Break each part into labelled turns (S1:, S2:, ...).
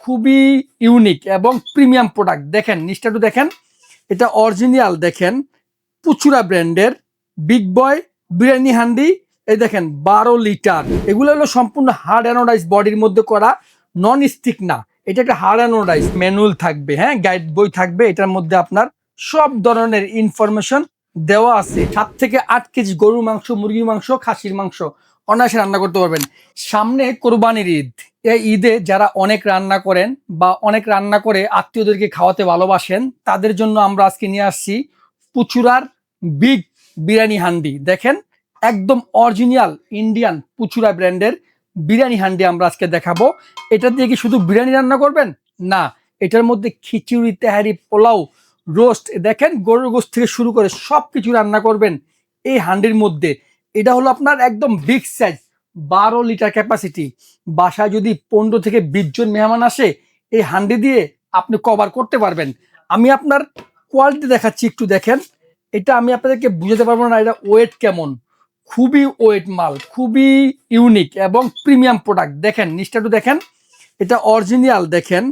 S1: খুবই ইউনিক এবং premium product. দেখেন নিচটা একটু দেখেন, এটা অরিজিনাল দেখেন পুচুরা ব্র্যান্ডের বিগ বয় বিরিয়ানি হান্ডি। এই দেখেন 12 লিটার। এগুলো হলো সম্পূর্ণ হার্ড অ্যানোডাইজ বডির মধ্যে করা, নন স্টিক না, এটা একটা হার্ড অ্যানোডাইজ। ম্যানুয়াল থাকবে, হ্যাঁ, গাইড বই থাকবে। এটার মধ্যে আপনার সব ধরনের ইনফরমেশন দেওয়া আছে। 7 থেকে 8 কেজি গরুর মাংস, মুরগির মাংস, খাসির মাংস অনায়াসে রান্না করতে পারবেন। সামনে কোরবানির ঈদ। এই ঈদে যারা অনেক রান্না করেন বা অনেক রান্না করে আত্মীয়দেরকে খাওয়াতে ভালোবাসেন, তাদের জন্য আমরা আজকে নিয়ে আসছি পুচুরার বিগ বিরিয়ানি হান্ডি। দেখেন একদম অরিজিনাল ইন্ডিয়ান পুচুরা ব্র্যান্ডের বিরিয়ানি হান্ডি আমরা আজকে দেখাবো। এটা দিয়ে কি শুধু বিরিয়ানি রান্না করবেন? না, এটার মধ্যে খিচুড়ি, তেহারি, পোলাও, রোস্ট, দেখেন গরুর গোস্ত থেকে শুরু করে সবকিছু রান্না করবেন এই হান্ডির মধ্যে। এটা হলো আপনার একদম বিগ সাইজ, 12 লিটার ক্যাপাসিটি। বাসায় যদি 15 থেকে 20 জন মেহমান আসে, এই হান্ডি দিয়ে আপনি কভার করতে পারবেন। আমি আপনার কোয়ালিটি দেখাচ্ছি, একটু দেখেন। এটা আমি আপনাদেরকে বুঝাতে পারবো না এটা ওয়েট কেমন। খুবই ওয়েট মাল, খুবই ইউনিক এবং প্রিমিয়াম প্রোডাক্ট। দেখেন নিচটা একটু দেখেন, এটা অরিজিনাল দেখেন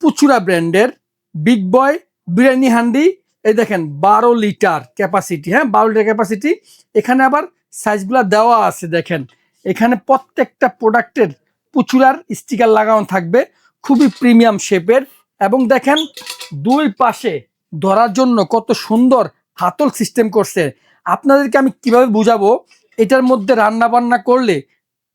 S1: পুচুরা ব্র্যান্ডের বিগ বয় বিরিয়ানি হান্ডি। এই দেখেন 12 লিটার ক্যাপাসিটি, হ্যাঁ 12 লিটার ক্যাপাসিটি। এখানে আবার সাইজগুলো দেওয়া আছে। দেখেন এখানে প্রত্যেকটা প্রোডাক্টের পুচুরার স্টিকার লাগানো থাকবে, খুবই প্রিমিয়াম শেপের। এবং দেখেন দুই পাশে ধরার জন্য কত সুন্দর হাতল সিস্টেম করছে। আপনাদেরকে আমি কিভাবে বুঝাবো, এটার মধ্যে রান্না বান্না করলে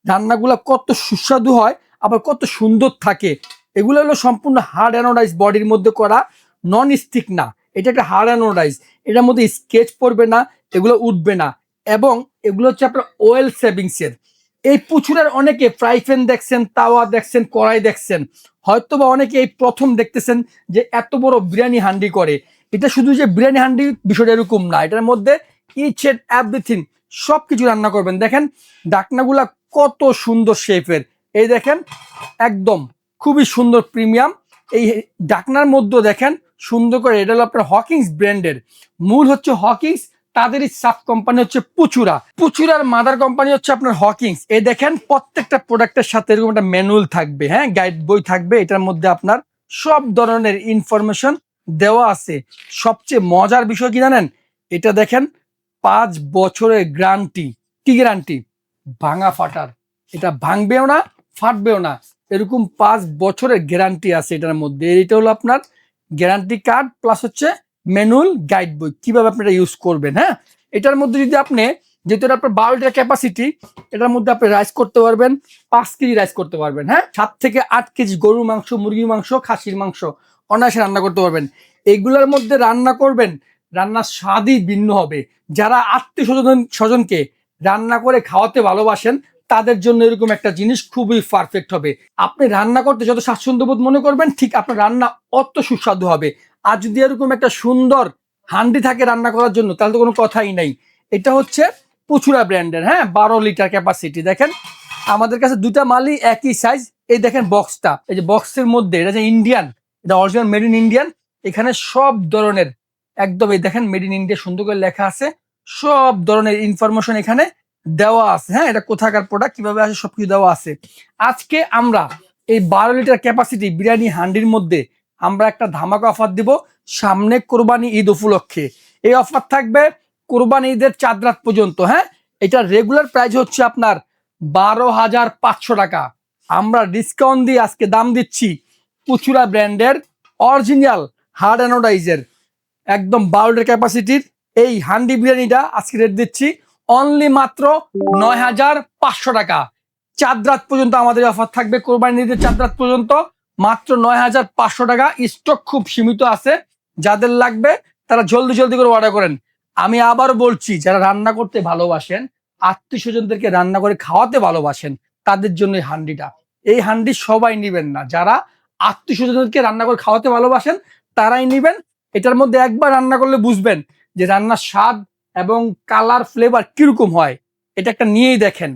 S1: রান্নাগুলো কত সুস্বাদু হয়, আবার কত সুন্দর থাকে। এগুলো হলো সম্পূর্ণ হার্ড অ্যানোডাইজ বডির মধ্যে করা, নন স্টিক না, এটা একটা হার্ড অ্যানোডাইজ। এটার মধ্যে স্কেচ পড়বে না, এগুলো উঠবে না। এবং এগুলো হচ্ছে আপনার অয়েল সেভিংসের। এই পুচুরের অনেকে ফ্রাই প্যান দেখছেন, তাওয়া দেখছেন, কড়াই দেখছেন, হয়তোবা অনেকে এই প্রথম দেখতেছেন যে এত বড় বিরিয়ানি হান্ডি করে। এটা শুধু যে বিরিয়ানি হান্ডি বিষয়টা এরকম না, এটার মধ্যে ইচ এন্ড এভরিথিং সবকিছু রান্না করবেন। দেখেন ঢাকনাগুলা কত সুন্দর শেপের। এই দেখেন একদম খুবই সুন্দর প্রিমিয়াম। এই ঢাকনার মধ্যে দেখেন সুন্দর করে, এটা হলো আপনার হকিংস ব্র্যান্ডের। মূল হচ্ছে হকিংস, তাদেরই সাব কোম্পানি হচ্ছে পুচুরা। পুচুরার মাদার কোম্পানি হচ্ছে আপনার হকিংস। এই দেখেন প্রত্যেকটা প্রোডাক্টের সাথে এরকম একটা ম্যানুয়াল থাকবে, হ্যাঁ, গাইড বই থাকবে। এটার মধ্যে আপনার সব ধরনের ইনফরমেশন দেওয়া আছে। সবচেয়ে মজার বিষয় কি জানেন? এটা দেখেন 5 বছরের গ্যারান্টি। কি গ্যারান্টি? ভাঙা ফাটার। এটা ভাঙবেও না, ফাটবেও না, এরকম 5 বছরের গ্যারান্টি আছে এটার মধ্যে। এটা হলো আপনার গ্যারান্টি কার্ড প্লাস হচ্ছে ম্যানুয়াল গাইড বই, কিভাবে আপনি এটা ইউজ করবেন। হ্যাঁ, এটার মধ্যে যদি আপনি, যেহেতু এটা আপনার 12 লিটার ক্যাপাসিটি, এটার মধ্যে আপনি রাইস করতে পারবেন 5 কেজি রাইস করতে পারবেন। হ্যাঁ, 7 থেকে 8 কেজি গরুর মাংস, মুরগির মাংস, খাসির মাংস অনায়াসে রান্না করতে পারবেন। এগুলোর মধ্যে রান্না করবেন, রান্নার স্বাদই ভিন্ন হবে। যারা আত্মীয় স্বজনকে রান্না করে খাওয়াতে ভালোবাসেন, তাদের জন্য এরকম একটা জিনিস খুবই পারফেক্ট হবে। আপনি রান্না করতে যত স্বাচ্ছন্দ্যবোধ মনে করবেন, ঠিক আপনার রান্না অত সুস্বাদু হবে। আর যদি এরকম একটা সুন্দর হান্ডি থাকে রান্না করার জন্য, তাহলে তো কোনো কথাই নাই। এটা হচ্ছে পুচুরা ব্র্যান্ডের, হ্যাঁ 12 লিটার ক্যাপাসিটি। দেখেন আমাদের কাছে দুটা মালই একই সাইজ। এই দেখেন বক্সটা, এই যে বক্সের মধ্যে এটা যে ইন্ডিয়ান, এটা অরিজিনাল মেড ইন ইন্ডিয়ান। এখানে সব ধরনের একদম, এই দেখেন মেড ইন ইন্ডিয়া সুন্দর করে লেখা আছে, সব ধরনের ইনফরমেশন এখানে দেওয়া আছে। হ্যাঁ, এটা কোথাকার প্রোডাক্ট, কিভাবে আসে, সবকিছু দেওয়া আছে। আজকে আমরা এই 12 লিটার ক্যাপাসিটি বিরিয়ানি হান্ডির মধ্যে আমরা একটা ধামাকা অফার দিব সামনে কোরবানি ঈদ উপলক্ষে। এই অফার থাকবে কোরবানি ঈদের চাঁদ রাত পর্যন্ত। হ্যাঁ, এটা রেগুলার প্রাইস হচ্ছে আপনার 12,500 টাকা। আমরা ডিসকাউন্ট দিয়ে আজকে দাম দিচ্ছি পুচুরা ব্র্যান্ডের অরিজিনাল হার্ড অ্যানোডাইজের একদম 12 লিটার ক্যাপাসিটির এই হান্ডি বিরিয়ানিটা আজকে রেট দিচ্ছি অনলি মাত্র 9,500 টাকা। চাঁদ রাত পর্যন্ত আমাদের অফার থাকবে, কোরবানি ঈদের চাঁদ রাত পর্যন্ত মাত্র 9,500 টাকা। স্টক খুব সীমিত আছে, যাদের লাগবে তারা জলদি জলদি করে অর্ডার করেন। আমি আবার বলছি, যারা রান্না করতে ভালোবাসেন, আত্মীয় স্বজনদেরকে রান্না করে খাওয়াতে ভালোবাসেন, তাদের জন্য এই হান্ডিটা। এই হান্ডি সবাই নিবেন না, যারা আত্মীয় স্বজনদেরকে রান্না করে খাওয়াতে ভালোবাসেন তারাই নিবেন। এটার মধ্যে একবার রান্না করলে বুঝবেন যে রান্নার স্বাদ এবং কালার ফ্লেভার কিরকম হয়। এটা একটা নিয়েই দেখেন।